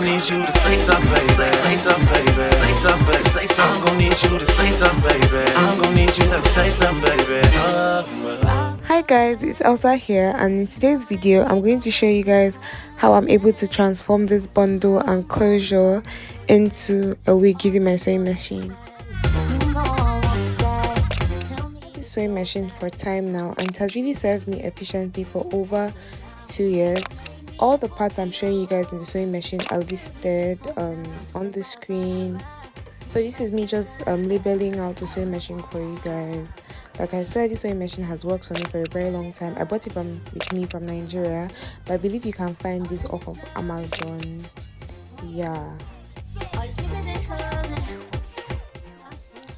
need you to say something, baby. Say something, baby. Say something, baby. Say something. I'm gonna need you to say something, baby. I'm gonna need you to say something, baby. Hi guys, it's Elsa here, and in today's video I'm going to show you guys how I'm able to transform this bundle and closure into a wig using my sewing machine. This sewing machine for time now, and it has really served me efficiently for over 2 years. All the parts I'm showing you guys in the sewing machine are listed on the screen. So this is me just labeling out the sewing machine for you guys. Like I said, this sewing machine has worked for me for a very long time. I bought it with me from Nigeria, but I believe you can find this off of Amazon. Yeah.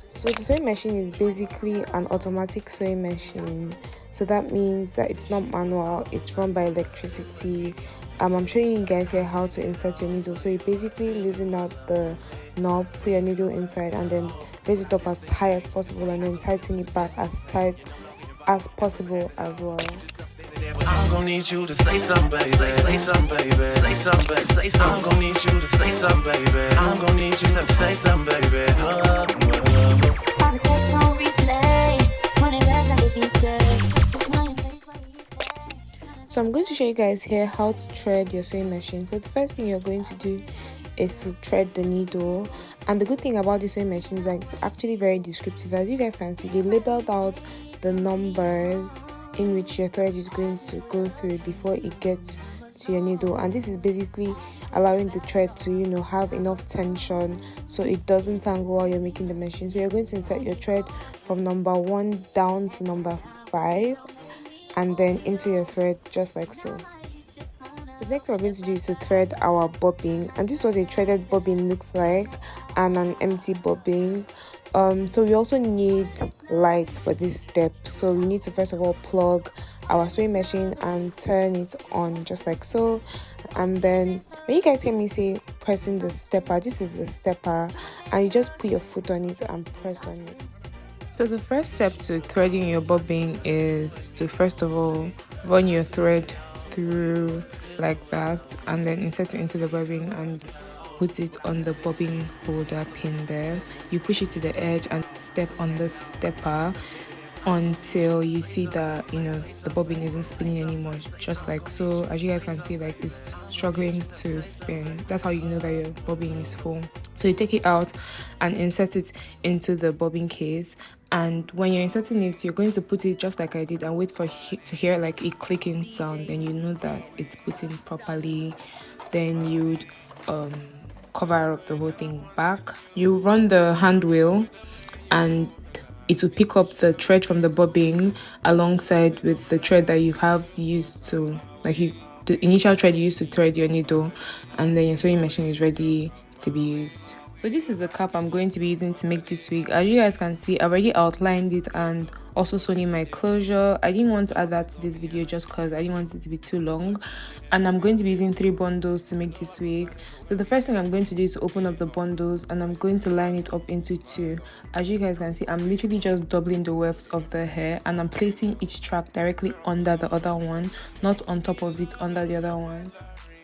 So the sewing machine is basically an automatic sewing machine. So that means that it's not manual, it's run by electricity. I'm showing you guys here how to insert your needle. So you basically loosen out the knob, put your needle inside, and then raise it up as high as possible, and then tighten it back as tight as possible as well. I'm gonna need you to say something, baby. Say something, baby. Say something, baby. Say something. I'm gonna need you to say something, baby. I'm gonna need you to say something, baby. So I'm going to show you guys here how to thread your sewing machine. So the first thing you're going to do is to thread the needle, and the good thing about this sewing machine is that it's actually very descriptive. As you guys can see, they labeled out the numbers in which your thread is going to go through before it gets to your needle, and this is basically allowing the thread to have enough tension so it doesn't tangle while you're making the machine. So you're going to insert your thread from number 1 down to number 5 and then into your thread just like so. The next thing we're going to do is to thread our bobbin, and this is what a threaded bobbin looks like, and an empty bobbin. So we also need lights for this step. So we need to first of all plug our sewing machine and turn it on just like so. And then when you guys hear me say pressing the stepper, this is the stepper, and you just put your foot on it and press on it. So the first step to threading your bobbin is to first of all run your thread through like that, and then insert it into the bobbin and put it on the bobbin holder pin there. You push it to the edge and step on the stepper until you see that the bobbin isn't spinning anymore, just like so. As you guys can see, like it's struggling to spin. That's how you know that your bobbin is full. So you take it out and insert it into the bobbin case, and when you're inserting it, you're going to put it just like I did and wait for to hear like a clicking sound. Then you know that it's put in properly. Then you'd cover up the whole thing back. You run the hand wheel and it will pick up the thread from the bobbin alongside with the thread that you have used to, the initial thread you used to thread your needle, and then your sewing machine is ready to be used. So this is the cap I'm going to be using to make this wig. As you guys can see, I already outlined it and also sewn in my closure. I didn't want to add that to this video just because I didn't want it to be too long, and I'm going to be using 3 bundles to make this wig. So the first thing I'm going to do is to open up the bundles, and I'm going to line it up into 2. As you guys can see, I'm literally just doubling the wefts of the hair, and I'm placing each track directly under the other one, not on top of it, under the other one.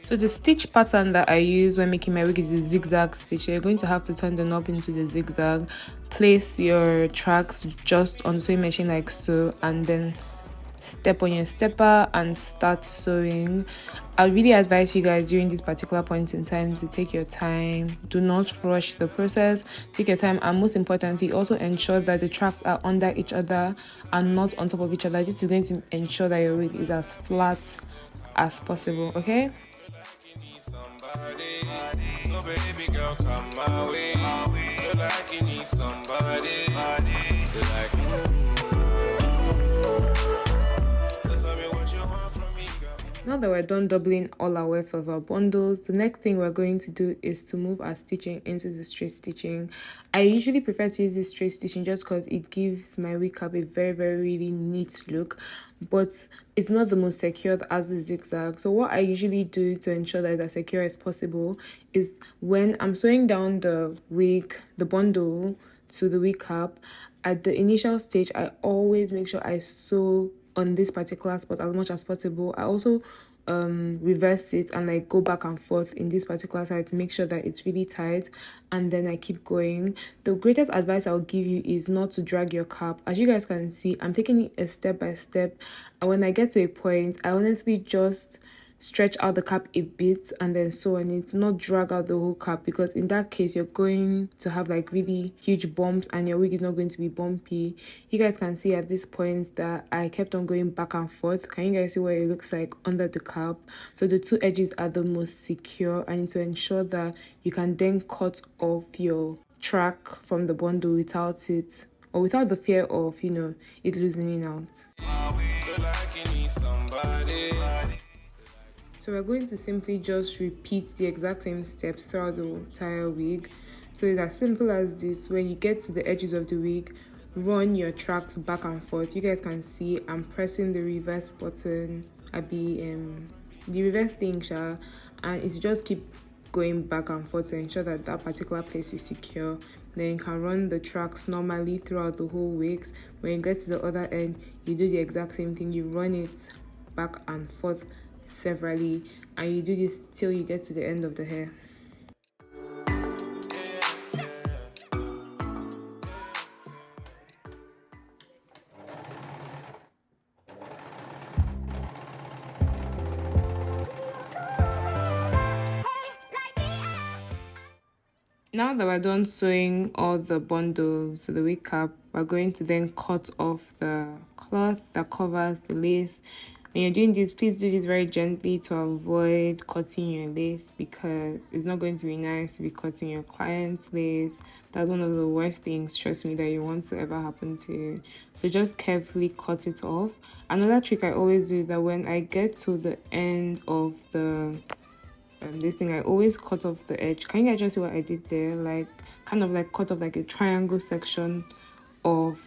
So the stitch pattern that I use when making my wig is the zigzag stitch. You're going to have to turn the knob into the zigzag, place your tracks just on the sewing machine like so, and then step on your stepper and start sewing. I really advise you guys during this particular point in time to take your time. Do not rush the process. Take your time, and most importantly, also ensure that the tracks are under each other and not on top of each other. This is going to ensure that your wig is as flat as possible. Okay. So baby girl, come my way. Feel like you need somebody. Feel like so tell me what you want from me, girl. Now that we're done doubling all our wefts of our bundles, the next thing we're going to do is to move our stitching into the straight stitching. I usually prefer to use this straight stitching just because it gives my wig cap a very, very really neat look, but it's not the most secured as the zigzag. So what I usually do to ensure that it's as secure as possible is when I'm sewing down the bundle to the wig cap, at the initial stage, I always make sure I sew on this particular spot as much as possible. I also reverse it and like go back and forth in this particular side to make sure that it's really tight, and then I keep going. The greatest advice I'll give you is not to drag your cap. As you guys can see, I'm taking it a step by step, and when I get to a point, I honestly just stretch out the cap a bit and then sew on it, not drag out the whole cap, because in that case you're going to have like really huge bumps and your wig is not going to be bumpy. You guys can see at this point that I kept on going back and forth. Can you guys see what it looks like under the cap? So the two edges are the most secure, and to ensure that you can then cut off your track from the bundle without it, or without the fear of, you know, it loosening out. So we're going to simply just repeat the exact same steps throughout the entire wig. So it's as simple as this. When you get to the edges of the wig, run your tracks back and forth. You guys can see I'm pressing the reverse button, the reverse thing, and it's just keep going back and forth to ensure that that particular place is secure. Then you can run the tracks normally throughout the whole wigs. When you get to the other end, you do the exact same thing. You run it back and forth severally, and you do this till you get to the end of the hair. Now that we're done sewing all the bundles to the wig cap, we're going to then cut off the cloth that covers the lace. When you're doing this, please do this very gently to avoid cutting your lace, because it's not going to be nice to be cutting your client's lace. That's one of the worst things, trust me, that you want to ever happen to you. So just carefully cut it off. Another trick I always do is that when I get to the end of the this thing, I always cut off the edge. Can you guys just see what I did there? Like kind of like cut off like a triangle section of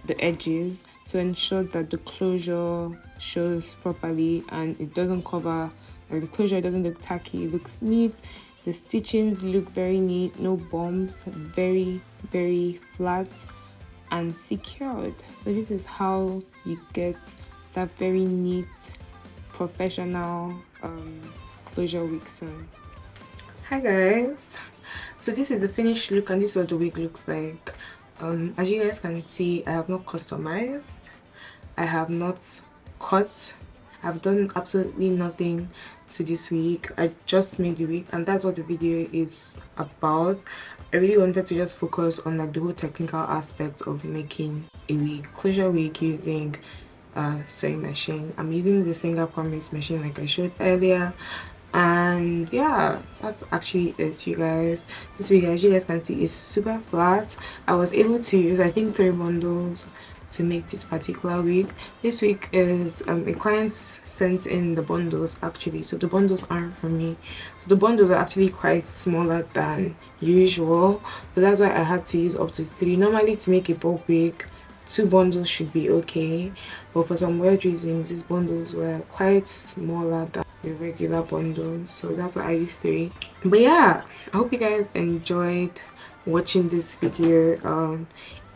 the edges to ensure that the closure shows properly and it doesn't cover, like the closure doesn't look tacky, it looks neat. The stitchings look very neat, no bumps, very flat and secured. So this is how you get that very neat professional closure wig sewn. Hi guys, so this is the finished look and this is what the wig looks like. As you guys can see, I have not customized, I have not cut, I've done absolutely nothing to this wig. I just made the wig and that's what the video is about. I really wanted to just focus on like the whole technical aspect of making a wig, closure wig using sewing machine. I'm using the Singer Promise machine like I showed earlier. And yeah, that's actually it, you guys. This wig, as you guys can see, is super flat. I was able to use, I think, 3 bundles to make this particular wig. This wig is a client sent in the bundles actually, so the bundles aren't from me. So the bundles are actually quite smaller than usual, so that's why I had to use up to 3. Normally to make a bulk wig, 2 bundles should be okay, but for some weird reasons these bundles were quite smaller than the regular bundles, so that's why I used 3. But yeah, I hope you guys enjoyed watching this video.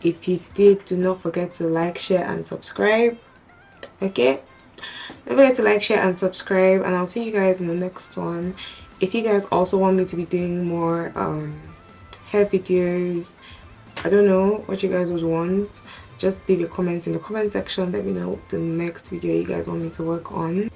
If you did, do not forget to like, share and subscribe. Okay, don't forget to like, share and subscribe, and I'll see you guys in the next one. If you guys also want me to be doing more hair videos, I don't know what you guys would want, just leave your comments in the comment section. Let me know the next video you guys want me to work on.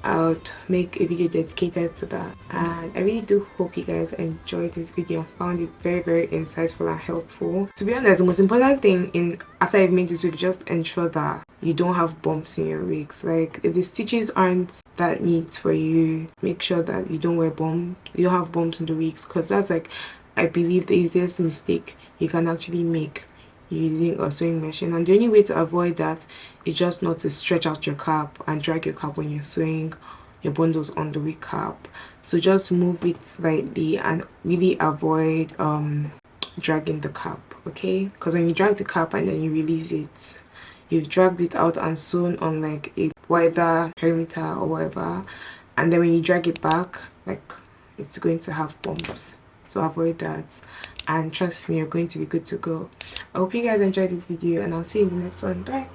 I'll make a video dedicated to that. And I really do hope you guys enjoyed this video and found it very insightful and helpful. To be honest, the most important thing after you've made this wig, just ensure that you don't have bumps in your wigs. Like if the stitches aren't that neat for you, make sure that you don't you don't have bumps in the wigs, because that's like, I believe, the easiest mistake you can actually make using a sewing machine. And the only way to avoid that is just not to stretch out your cap and drag your cap when you're sewing your bundles on the wig cap. So just move it slightly and really avoid dragging the cap, okay? Because when you drag the cap and then you release it, you've dragged it out and sewn on like a wider perimeter or whatever, and then when you drag it back, like, it's going to have bumps. So avoid that, and trust me, you're going to be good to go. I hope you guys enjoyed this video and I'll see you in the next one. Bye.